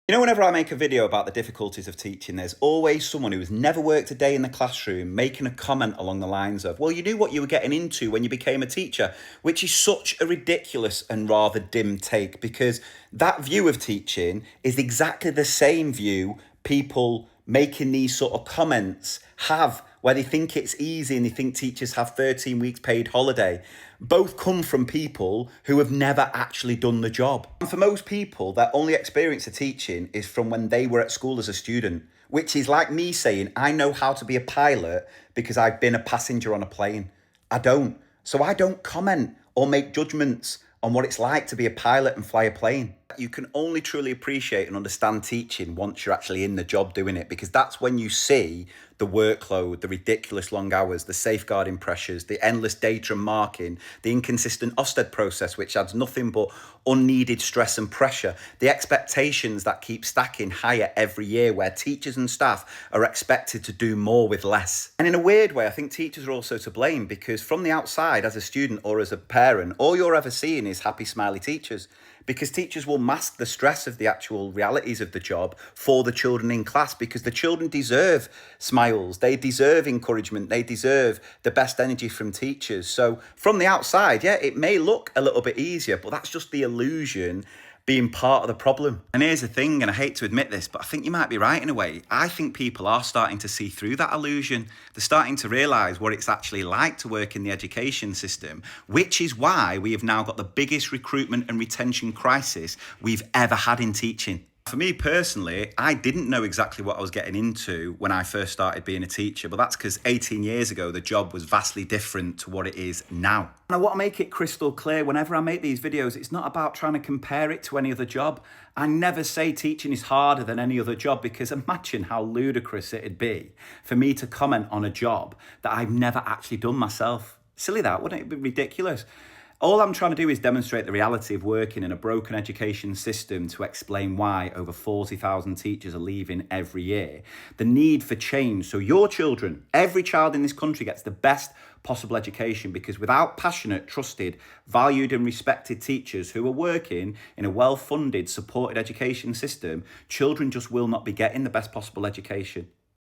You know, whenever I make a video about the difficulties of teaching, there's always someone who has never worked a day in the classroom making a comment along the lines of, well, you knew what you were getting into when you became a teacher, which is such a ridiculous and rather dim take, because that view of teaching is exactly the same view people making these sort of comments have, where they think it's easy and they think teachers have 13 weeks paid holiday. Both come from people who have never actually done the job. And for most people, their only experience of teaching is from when they were at school as a student, which is like me saying, I know how to be a pilot because I've been a passenger on a plane. I don't. So I don't comment or make judgments on what it's like to be a pilot and fly a plane. You can only truly appreciate and understand teaching once you're actually in the job doing it, because that's when you see the workload, the ridiculous long hours, the safeguarding pressures, the endless data and marking, the inconsistent Ofsted process, which adds nothing but unneeded stress and pressure, the expectations that keep stacking higher every year, where teachers and staff are expected to do more with less. And in a weird way, I think teachers are also to blame, because from the outside, as a student or as a parent, all you're ever seeing is happy, smiley teachers, because teachers will mask the stress of the actual realities of the job for the children in class, because the children deserve smiles, they deserve encouragement, they deserve the best energy from teachers. So from the outside, yeah, it may look a little bit easier, but that's just the illusion being part of the problem. And here's the thing, and I hate to admit this, but I think you might be right in a way. I think people are starting to see through that illusion. They're starting to realise what it's actually like to work in the education system, which is why we have now got the biggest recruitment and retention crisis we've ever had in teaching. For me personally, I didn't know exactly what I was getting into when I first started being a teacher, but that's because 18 years ago, the job was vastly different to what it is now. And I want to make it crystal clear, whenever I make these videos, it's not about trying to compare it to any other job. I never say teaching is harder than any other job, because imagine how ludicrous it'd be for me to comment on a job that I've never actually done myself. Silly that, wouldn't it? It'd be ridiculous. All I'm trying to do is demonstrate the reality of working in a broken education system, to explain why over 40,000 teachers are leaving every year. The need for change, so your children, every child in this country, gets the best possible education, because without passionate, trusted, valued and respected teachers who are working in a well-funded, supported education system, children just will not be getting the best possible education.